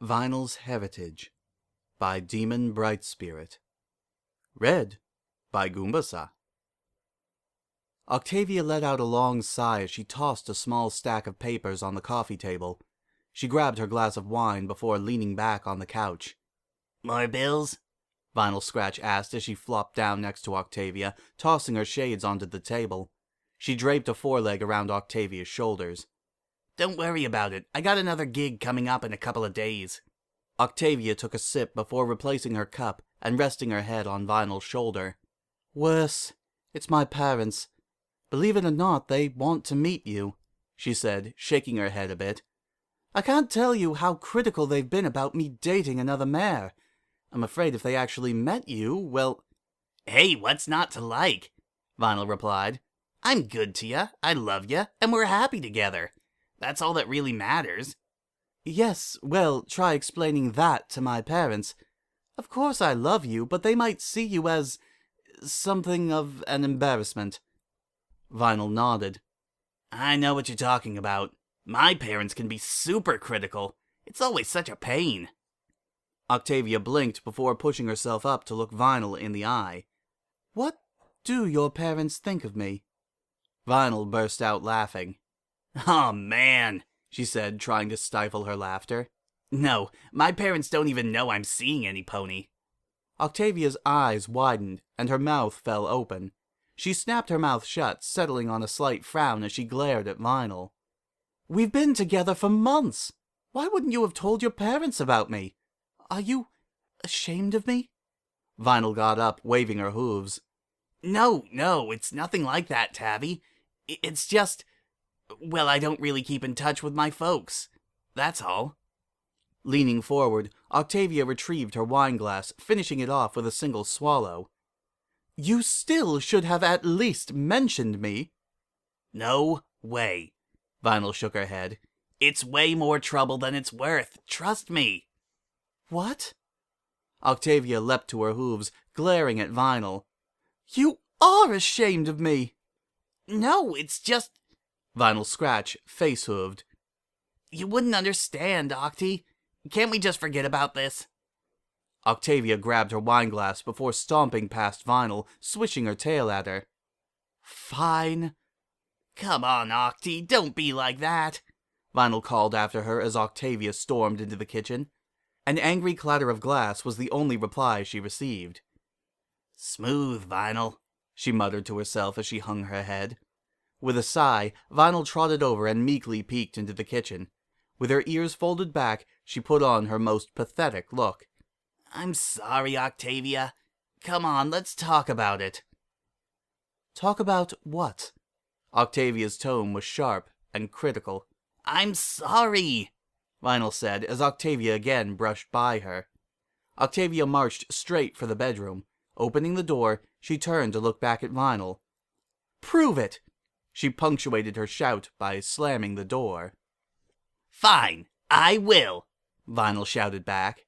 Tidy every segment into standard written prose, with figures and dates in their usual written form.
Vinyl's Heritage by DemonBrightSpirit. Read by Goombasa. Octavia let out a long sigh as she tossed a small stack of papers on the coffee table. She grabbed her glass of wine before leaning back on the couch. "More bills?" Vinyl Scratch asked as she flopped down next to Octavia, tossing her shades onto the table. She draped a foreleg around Octavia's shoulders. "Don't worry about it. I got another gig coming up in a couple of days." Octavia took a sip before replacing her cup and resting her head on Vinyl's shoulder. "Worse. It's my parents. Believe it or not, they want to meet you," she said, shaking her head a bit. "I can't tell you how critical they've been about me dating another mayor. I'm afraid if they actually met you, well..." "Hey, what's not to like?" Vinyl replied. "I'm good to ya, I love ya, and we're happy together. That's all that really matters." "Yes, well, try explaining that to my parents. Of course I love you, but they might see you as something of an embarrassment." Vinyl nodded. "I know what you're talking about. My parents can be super critical. It's always such a pain." Octavia blinked before pushing herself up to look Vinyl in the eye. "What do your parents think of me?" Vinyl burst out laughing. "Oh, man," she said, trying to stifle her laughter. "No, my parents don't even know I'm seeing any pony." Octavia's eyes widened, and her mouth fell open. She snapped her mouth shut, settling on a slight frown as she glared at Vinyl. "We've been together for months. Why wouldn't you have told your parents about me? Are you ashamed of me?" Vinyl got up, waving her hooves. No, it's nothing like that, Tabby. It's just... well, I don't really keep in touch with my folks. That's all." Leaning forward, Octavia retrieved her wineglass, finishing it off with a single swallow. "You still should have at least mentioned me." "No way." Vinyl shook her head. "It's way more trouble than it's worth. Trust me." "What?" Octavia leapt to her hooves, glaring at Vinyl. "You are ashamed of me." "No, it's just..." Vinyl Scratch face-hooved. "You wouldn't understand, Octy. Can't we just forget about this?" Octavia grabbed her wineglass before stomping past Vinyl, swishing her tail at her. "Fine." "Come on, Octy, don't be like that," Vinyl called after her as Octavia stormed into the kitchen. An angry clatter of glass was the only reply she received. "Smooth, Vinyl," she muttered to herself as she hung her head. With a sigh, Vinyl trotted over and meekly peeked into the kitchen. With her ears folded back, she put on her most pathetic look. "I'm sorry, Octavia. Come on, let's talk about it." "Talk about what?" Octavia's tone was sharp and critical. "I'm sorry," Vinyl said as Octavia again brushed by her. Octavia marched straight for the bedroom. Opening the door, she turned to look back at Vinyl. "Prove it!" She punctuated her shout by slamming the door. "Fine, I will," Vinyl shouted back.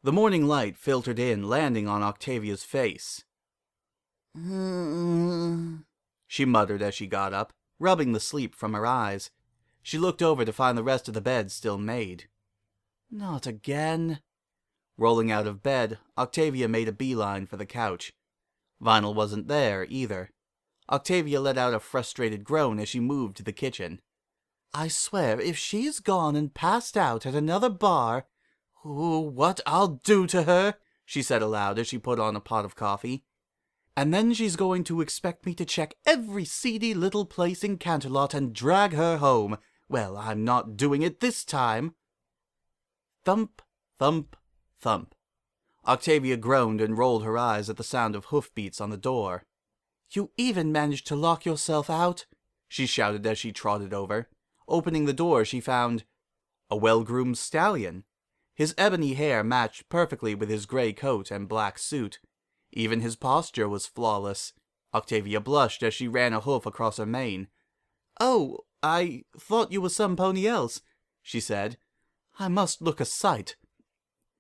The morning light filtered in, landing on Octavia's face. She muttered as she got up, rubbing the sleep from her eyes. She looked over to find the rest of the bed still made. Not again. Rolling out of bed, Octavia made a beeline for the couch. Vinyl wasn't there, either. Octavia let out a frustrated groan as she moved to the kitchen. "I swear, if she's gone and passed out at another bar... oh, what I'll do to her," she said aloud as she put on a pot of coffee. "And then she's going to expect me to check every seedy little place in Canterlot and drag her home. Well, I'm not doing it this time." Thump, thump, thump. Octavia groaned and rolled her eyes at the sound of hoofbeats on the door. "You even managed to lock yourself out?" she shouted as she trotted over. Opening the door, she found a well-groomed stallion. His ebony hair matched perfectly with his gray coat and black suit. Even his posture was flawless. Octavia blushed as she ran a hoof across her mane. "Oh, I thought you were some pony else," she said. "I must look a sight."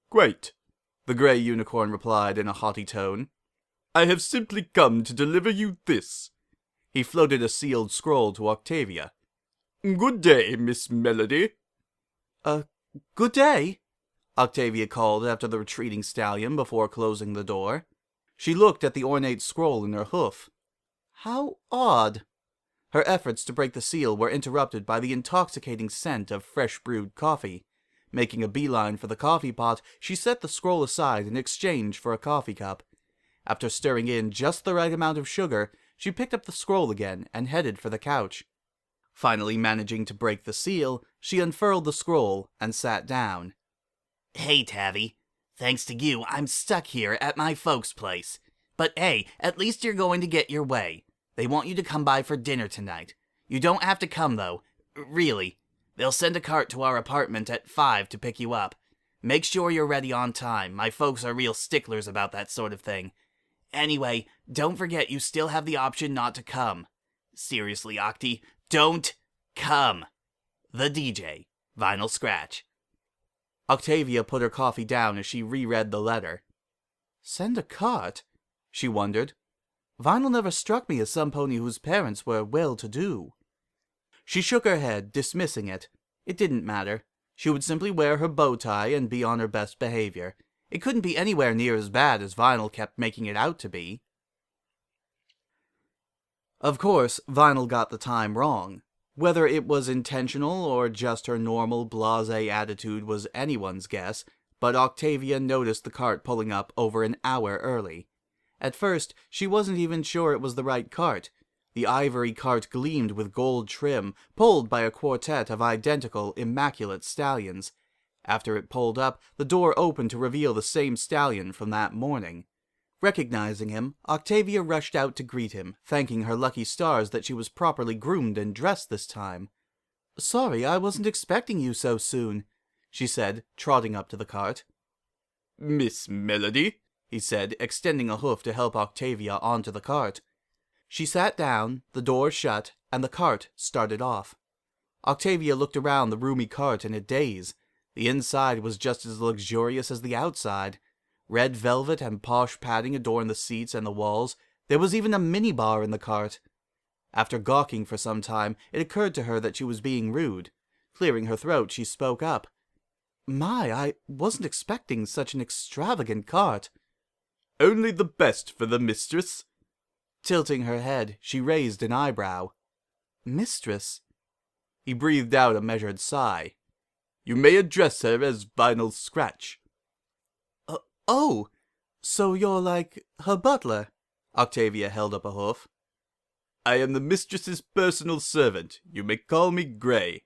"Great," the gray unicorn replied in a haughty tone. "I have simply come to deliver you this." He floated a sealed scroll to Octavia. "Good day, Miss Melody." Good day, Octavia called after the retreating stallion before closing the door. She looked at the ornate scroll in her hoof. How odd. Her efforts to break the seal were interrupted by the intoxicating scent of fresh brewed coffee. Making a beeline for the coffee pot, she set the scroll aside in exchange for a coffee cup. After stirring in just the right amount of sugar, she picked up the scroll again and headed for the couch. Finally managing to break the seal, she unfurled the scroll and sat down. Hey, Tavi. Thanks to you, I'm stuck here at my folks' place. But hey, at least you're going to get your way. They want you to come by for dinner tonight. You don't have to come, though. Really. They'll send a cart to our apartment at 5 to pick you up. Make sure you're ready on time. My folks are real sticklers about that sort of thing. Anyway, don't forget you still have the option not to come. Seriously, Octi, don't come. The DJ, Vinyl Scratch. Octavia put her coffee down as she reread the letter. Send a cart? She wondered. Vinyl never struck me as some pony whose parents were well-to-do. She shook her head, dismissing it. It didn't matter. She would simply wear her bow tie and be on her best behavior. It couldn't be anywhere near as bad as Vinyl kept making it out to be. Of course, Vinyl got the time wrong. Whether it was intentional or just her normal blasé attitude was anyone's guess, but Octavia noticed the cart pulling up over an hour early. At first, she wasn't even sure it was the right cart. The ivory cart gleamed with gold trim, pulled by a quartet of identical, immaculate stallions. After it pulled up, the door opened to reveal the same stallion from that morning. Recognizing him, Octavia rushed out to greet him, thanking her lucky stars that she was properly groomed and dressed this time. "Sorry, I wasn't expecting you so soon," she said, trotting up to the cart. Miss Melody? He said, extending a hoof to help Octavia onto the cart. She sat down, the door shut, and the cart started off. Octavia looked around the roomy cart in a daze. The inside was just as luxurious as the outside. Red velvet and posh padding adorned the seats and the walls. There was even a minibar in the cart. After gawking for some time, it occurred to her that she was being rude. Clearing her throat, she spoke up. "My, I wasn't expecting such an extravagant cart." Only the best for the mistress. Tilting her head, she raised an eyebrow. "Mistress?" He breathed out a measured sigh. You may address her as Vinyl Scratch. Oh, so you're like her butler?" Octavia held up a hoof. I am the mistress's personal servant. You may call me Gray.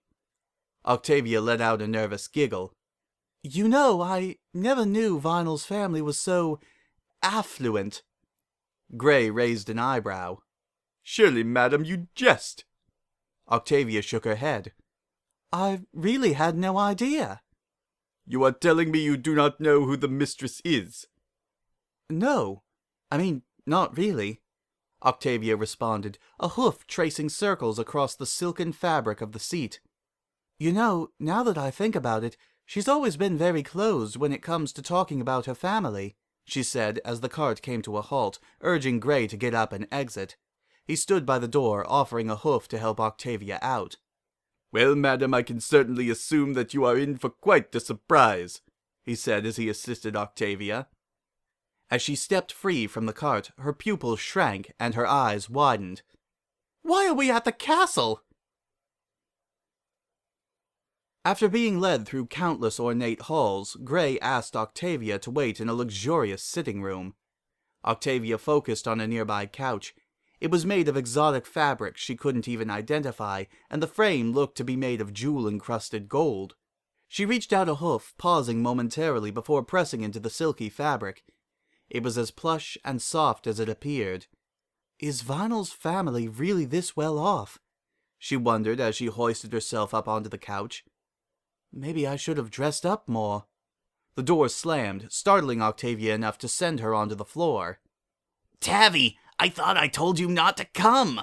Octavia let out a nervous giggle. "You know, I never knew Vinyl's family was so affluent." Gray raised an eyebrow. Surely, madam, you jest. Octavia shook her head. "I really had no idea." You are telling me you do not know who the mistress is? "No. I mean, not really," Octavia responded, a hoof tracing circles across the silken fabric of the seat. "You know, now that I think about it, she's always been very closed when it comes to talking about her family," she said as the cart came to a halt, urging Gray to get up and exit. He stood by the door, offering a hoof to help Octavia out. Well, madam, I can certainly assume that you are in for quite a surprise, he said as he assisted Octavia. As she stepped free from the cart, her pupils shrank and her eyes widened. "Why are we at the castle?" After being led through countless ornate halls, Gray asked Octavia to wait in a luxurious sitting room. Octavia focused on a nearby couch. It was made of exotic fabrics she couldn't even identify, and the frame looked to be made of jewel-encrusted gold. She reached out a hoof, pausing momentarily before pressing into the silky fabric. It was as plush and soft as it appeared. Is Vinyl's family really this well off? She wondered as she hoisted herself up onto the couch. Maybe I should have dressed up more. The door slammed, startling Octavia enough to send her onto the floor. Tavi, I thought I told you not to come!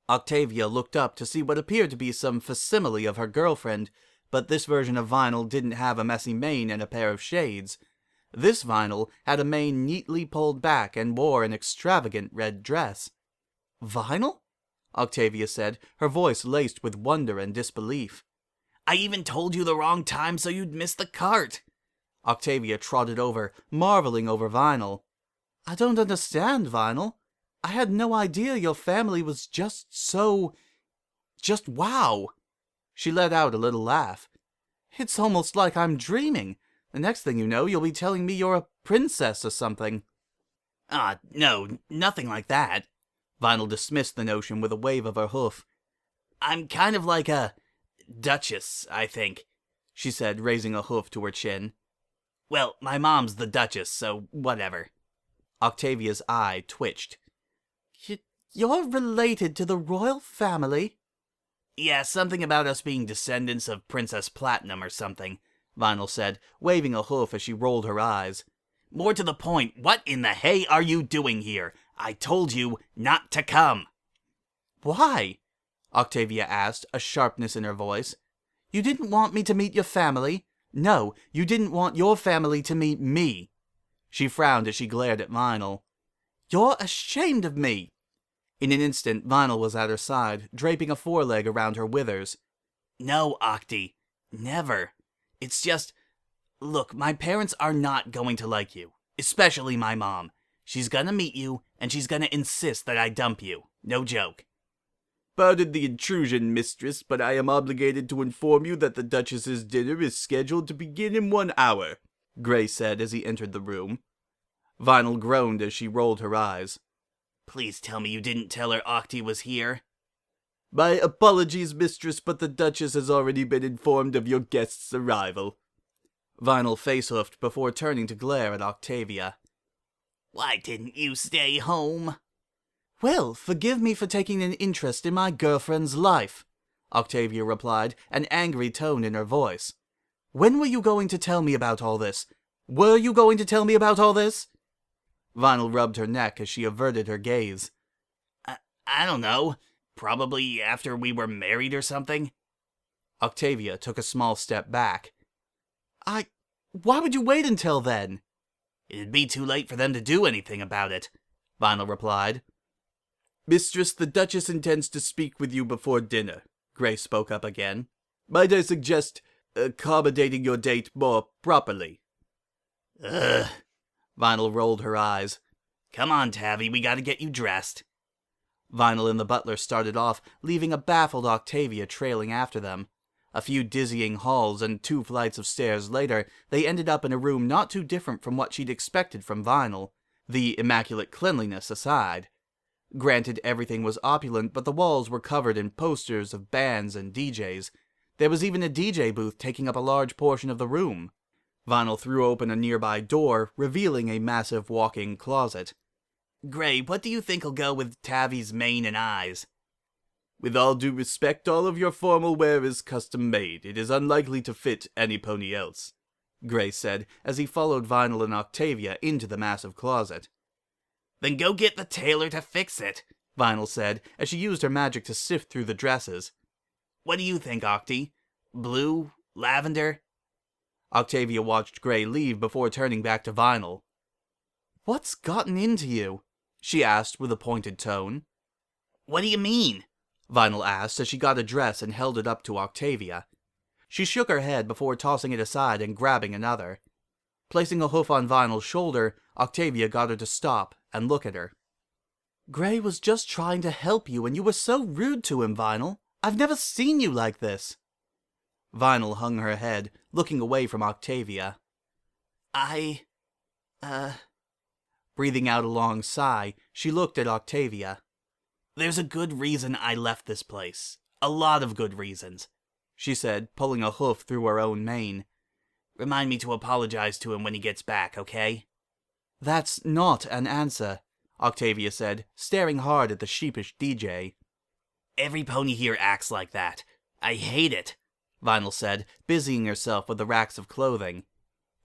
Octavia looked up to see what appeared to be some facsimile of her girlfriend, but this version of Vinyl didn't have a messy mane and a pair of shades. This Vinyl had a mane neatly pulled back and wore an extravagant red dress. "Vinyl?" Octavia said, her voice laced with wonder and disbelief. I even told you the wrong time so you'd miss the cart. Octavia trotted over, marveling over Vinyl. I don't understand, Vinyl. I had no idea your family was just so... just wow. She let out a little laugh. It's almost like I'm dreaming. The next thing you know, you'll be telling me you're a princess or something. No, nothing like that. Vinyl dismissed the notion with a wave of her hoof. I'm kind of like a duchess, I think, she said, raising a hoof to her chin. Well, my mom's the duchess, so whatever. Octavia's eye twitched. You're related to the royal family? Yeah, something about us being descendants of Princess Platinum or something, Vinyl said, waving a hoof as she rolled her eyes. More to the point, what in the hay are you doing here? I told you not to come. Why? Octavia asked, a sharpness in her voice. You didn't want me to meet your family? No, you didn't want your family to meet me. She frowned as she glared at Vinyl. You're ashamed of me. In an instant, Vinyl was at her side, draping a foreleg around her withers. No, Octi. Never. It's just... Look, my parents are not going to like you. Especially my mom. She's gonna meet you, and she's gonna insist that I dump you. No joke. Pardon the intrusion, mistress, but I am obligated to inform you that the Duchess's dinner is scheduled to begin in 1 hour, Gray said as he entered the room. Vinyl groaned as she rolled her eyes. Please tell me you didn't tell her Octi was here. My apologies, mistress, but the Duchess has already been informed of your guest's arrival. Vinyl face-hoofed before turning to glare at Octavia. Why didn't you stay home? Well, forgive me for taking an interest in my girlfriend's life, Octavia replied, an angry tone in her voice. When were you going to tell me about all this? Were you going to tell me about all this? Vinyl rubbed her neck as she averted her gaze. I don't know. Probably after we were married or something. Octavia took a small step back. Why would you wait until then? It'd be too late for them to do anything about it, Vinyl replied. Mistress, the Duchess intends to speak with you before dinner, Gray spoke up again. Might I suggest accommodating your date more properly? Ugh. Vinyl rolled her eyes. Come on, Tavi, we gotta get you dressed. Vinyl and the butler started off, leaving a baffled Octavia trailing after them. A few dizzying halls and 2 flights of stairs later, they ended up in a room not too different from what she'd expected from Vinyl, the immaculate cleanliness aside. Granted, everything was opulent, but the walls were covered in posters of bands and DJs. There was even a DJ booth taking up a large portion of the room. Vinyl threw open a nearby door, revealing a massive walk-in closet. Gray, what do you think'll go with Tavi's mane and eyes? With all due respect, all of your formal wear is custom-made. It is unlikely to fit any pony else, Gray said, as he followed Vinyl and Octavia into the massive closet. Then go get the tailor to fix it, Vinyl said, as she used her magic to sift through the dresses. What do you think, Octi? Blue? Lavender? Octavia watched Gray leave before turning back to Vinyl. What's gotten into you? She asked with a pointed tone. What do you mean? Vinyl asked as she got a dress and held it up to Octavia. She shook her head before tossing it aside and grabbing another. Placing a hoof on Vinyl's shoulder, Octavia got her to stop and look at her. Gray was just trying to help you and you were so rude to him, Vinyl. I've never seen you like this. Vinyl hung her head, looking away from Octavia. Breathing out a long sigh, she looked at Octavia. There's a good reason I left this place. A lot of good reasons, she said, pulling a hoof through her own mane. Remind me to apologize to him when he gets back, okay? That's not an answer, Octavia said, staring hard at the sheepish DJ. Every pony here acts like that. I hate it, Vinyl said, busying herself with the racks of clothing.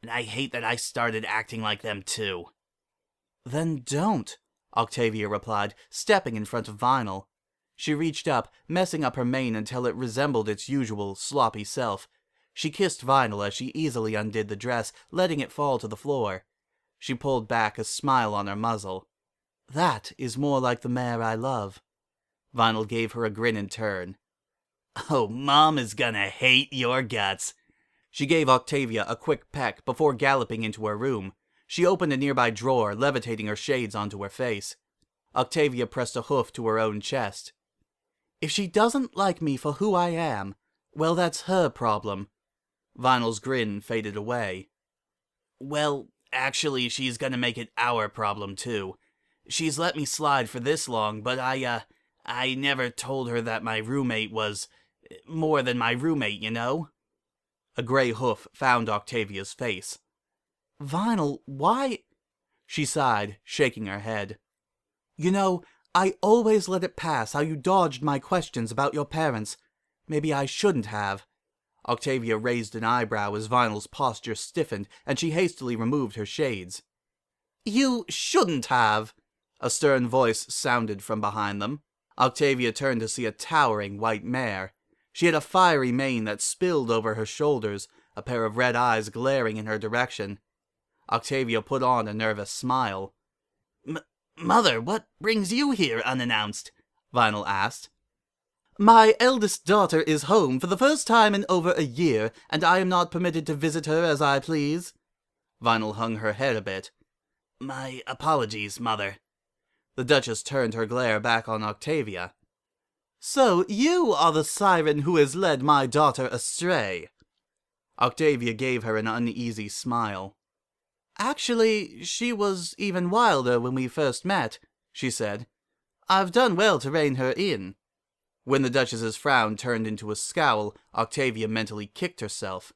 And I hate that I started acting like them too. Then don't, Octavia replied, stepping in front of Vinyl. She reached up, messing up her mane until it resembled its usual sloppy self. She kissed Vinyl as she easily undid the dress, letting it fall to the floor. She pulled back, a smile on her muzzle. That is more like the mare I love. Vinyl gave her a grin in turn. Oh, Mom is gonna hate your guts. She gave Octavia a quick peck before galloping into her room. She opened a nearby drawer, levitating her shades onto her face. Octavia pressed a hoof to her own chest. If she doesn't like me for who I am, well, that's her problem. Vinyl's grin faded away. Well, actually, she's gonna make it our problem, too. She's let me slide for this long, but I never told her that my roommate was more than my roommate, you know? A gray hoof found Octavia's face. Vinyl, why? She sighed, shaking her head. You know, I always let it pass how you dodged my questions about your parents. Maybe I shouldn't have. Octavia raised an eyebrow as Vinyl's posture stiffened, and she hastily removed her shades. You shouldn't have! A stern voice sounded from behind them. Octavia turned to see a towering white mare. She had a fiery mane that spilled over her shoulders, a pair of red eyes glaring in her direction. Octavia put on a nervous smile. Mother, what brings you here unannounced? Vinyl asked. My eldest daughter is home for the first time in over a year, and I am not permitted to visit her as I please. Vinyl hung her head a bit. My apologies, Mother. The Duchess turned her glare back on Octavia. So you are the siren who has led my daughter astray. Octavia gave her an uneasy smile. Actually, she was even wilder when we first met, she said. I've done well to rein her in. When the Duchess's frown turned into a scowl, Octavia mentally kicked herself.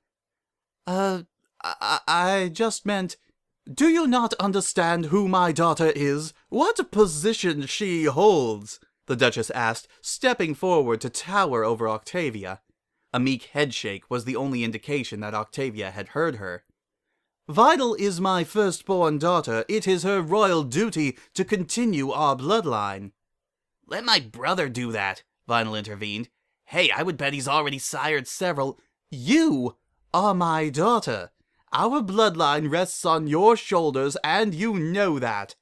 I just meant, do you not understand who my daughter is? What position she holds? The Duchess asked, stepping forward to tower over Octavia. A meek headshake was the only indication that Octavia had heard her. Vinyl is my firstborn daughter. It is her royal duty to continue our bloodline. Let my brother do that, Vinyl intervened. Hey, I would bet he's already sired several. You are my daughter. Our bloodline rests on your shoulders, and you know that,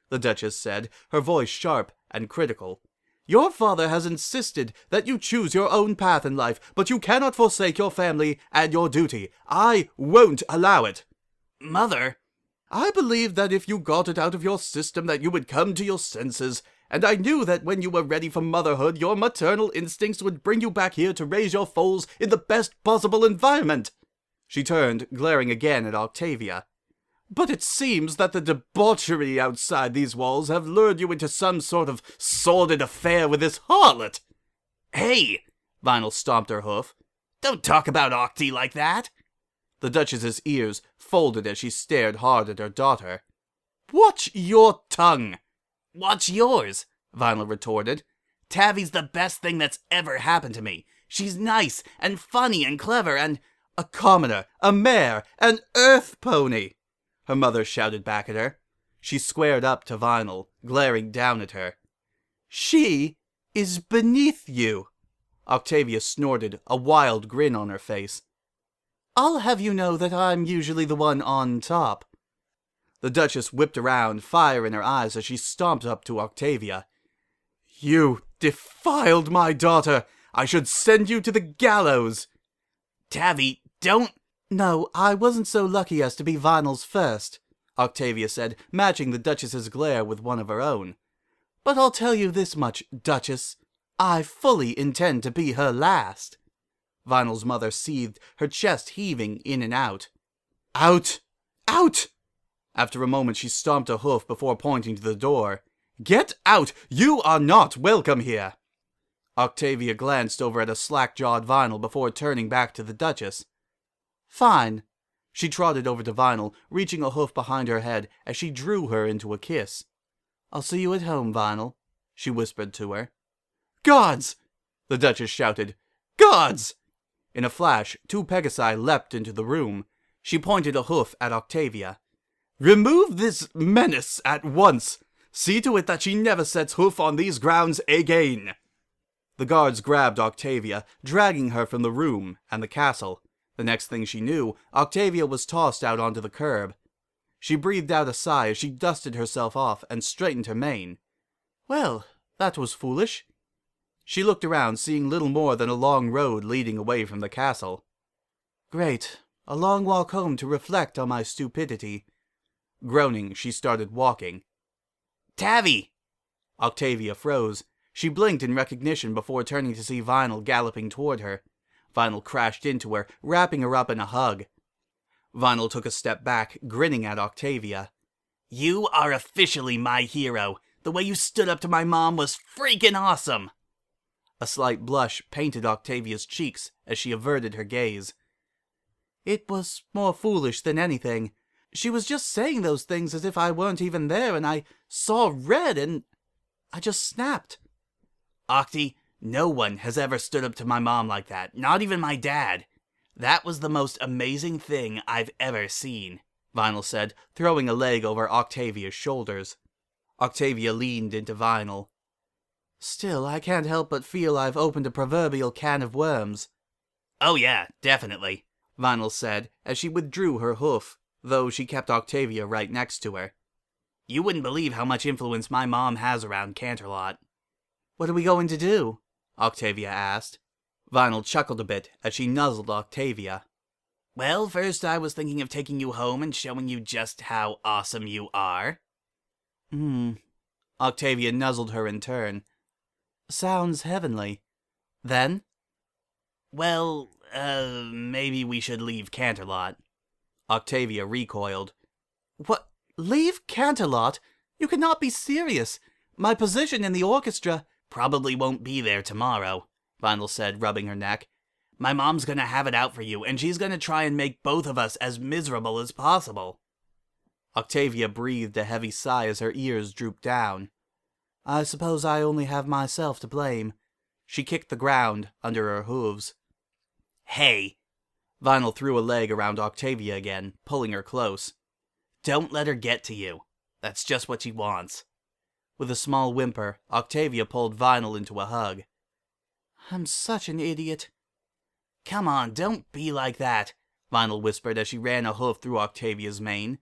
the Duchess said, her voice sharp and critical. Your father has insisted that you choose your own path in life, but you cannot forsake your family and your duty. I won't allow it. Mother, I believed that if you got it out of your system that you would come to your senses, and I knew that when you were ready for motherhood, your maternal instincts would bring you back here to raise your foals in the best possible environment. She turned, glaring again at Octavia. But it seems that the debauchery outside these walls have lured you into some sort of sordid affair with this harlot. Hey! Vinyl stomped her hoof. Don't talk about Octi like that. The Duchess's ears folded as she stared hard at her daughter. Watch your tongue! Watch yours, Vinyl retorted. Tavi's the best thing that's ever happened to me. She's nice and funny and clever and... A commoner, a mare, an earth pony! Her mother shouted back at her. She squared up to Vinyl, glaring down at her. She is beneath you! Octavia snorted, a wild grin on her face. I'll have you know that I'm usually the one on top. The Duchess whipped around, fire in her eyes as she stomped up to Octavia. You defiled my daughter! I should send you to the gallows! Tavi, don't... No, I wasn't so lucky as to be Vinyl's first, Octavia said, matching the Duchess's glare with one of her own. But I'll tell you this much, Duchess. I fully intend to be her last. Vinyl's mother seethed, her chest heaving in and out. Out! Out! After a moment she stomped a hoof before pointing to the door. Get out! You are not welcome here! Octavia glanced over at a slack-jawed Vinyl before turning back to the Duchess. Fine. She trotted over to Vinyl, reaching a hoof behind her head as she drew her into a kiss. I'll see you at home, Vinyl, she whispered to her. Guards! The Duchess shouted. Guards! In a flash, 2 Pegasi leapt into the room. She pointed a hoof at Octavia. Remove this menace at once! See to it that she never sets hoof on these grounds again! The guards grabbed Octavia, dragging her from the room and the castle. The next thing she knew, Octavia was tossed out onto the curb. She breathed out a sigh as she dusted herself off and straightened her mane. Well, that was foolish. She looked around, seeing little more than a long road leading away from the castle. Great. A long walk home to reflect on my stupidity. Groaning, she started walking. Tavi! Octavia froze. She blinked in recognition before turning to see Vinyl galloping toward her. Vinyl crashed into her, wrapping her up in a hug. Vinyl took a step back, grinning at Octavia. You are officially my hero. The way you stood up to my mom was freaking awesome! A slight blush painted Octavia's cheeks as she averted her gaze. It was more foolish than anything. She was just saying those things as if I weren't even there, and I saw red and I just snapped. Octi, no one has ever stood up to my mom like that, not even my dad. That was the most amazing thing I've ever seen, Vinyl said, throwing a leg over Octavia's shoulders. Octavia leaned into Vinyl. Still, I can't help but feel I've opened a proverbial can of worms. Oh yeah, definitely, Vinyl said as she withdrew her hoof, though she kept Octavia right next to her. You wouldn't believe how much influence my mom has around Canterlot. What are we going to do? Octavia asked. Vinyl chuckled a bit as she nuzzled Octavia. Well, first I was thinking of taking you home and showing you just how awesome you are. Octavia nuzzled her in turn. Sounds heavenly. Then? Well, maybe we should leave Canterlot. Octavia recoiled. What? Leave Canterlot? You cannot be serious. My position in the orchestra... Probably won't be there tomorrow, Vinyl said, rubbing her neck. My mom's gonna have it out for you, and she's gonna try and make both of us as miserable as possible. Octavia breathed a heavy sigh as her ears drooped down. I suppose I only have myself to blame. She kicked the ground under her hooves. Hey! Vinyl threw a leg around Octavia again, pulling her close. Don't let her get to you. That's just what she wants. With a small whimper, Octavia pulled Vinyl into a hug. I'm such an idiot. Come on, don't be like that, Vinyl whispered as she ran a hoof through Octavia's mane.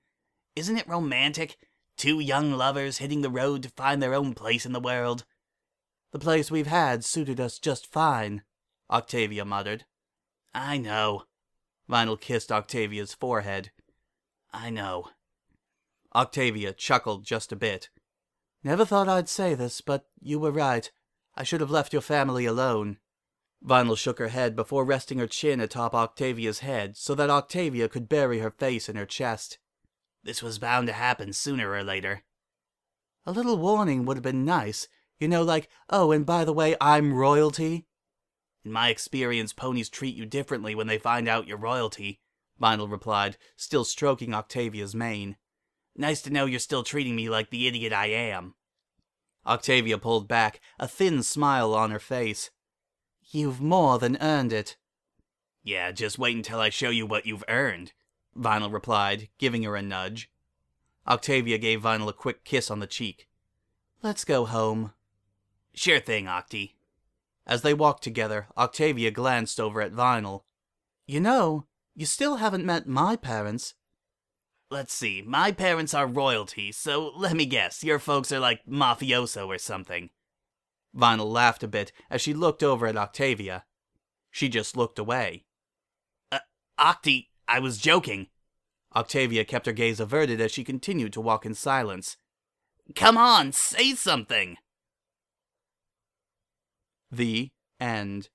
Isn't it romantic? Two young lovers hitting the road to find their own place in the world. The place we've had suited us just fine, Octavia muttered. I know. Vinyl kissed Octavia's forehead. I know. Octavia chuckled just a bit. Never thought I'd say this, but you were right. I should have left your family alone. Vinyl shook her head before resting her chin atop Octavia's head so that Octavia could bury her face in her chest. This was bound to happen sooner or later. A little warning would have been nice. You know, like, oh, and by the way, I'm royalty. In my experience, ponies treat you differently when they find out you're royalty, Vinyl replied, still stroking Octavia's mane. Nice to know you're still treating me like the idiot I am. Octavia pulled back, a thin smile on her face. You've more than earned it. Yeah, just wait until I show you what you've earned, Vinyl replied, giving her a nudge. Octavia gave Vinyl a quick kiss on the cheek. Let's go home. Sure thing, Octi. As they walked together, Octavia glanced over at Vinyl. You know, you still haven't met my parents. Let's see, my parents are royalty, so let me guess, your folks are like mafioso or something. Vinyl laughed a bit as she looked over at Octavia. She just looked away. Octi, I was joking. Octavia kept her gaze averted as she continued to walk in silence. Come on, say something! The end.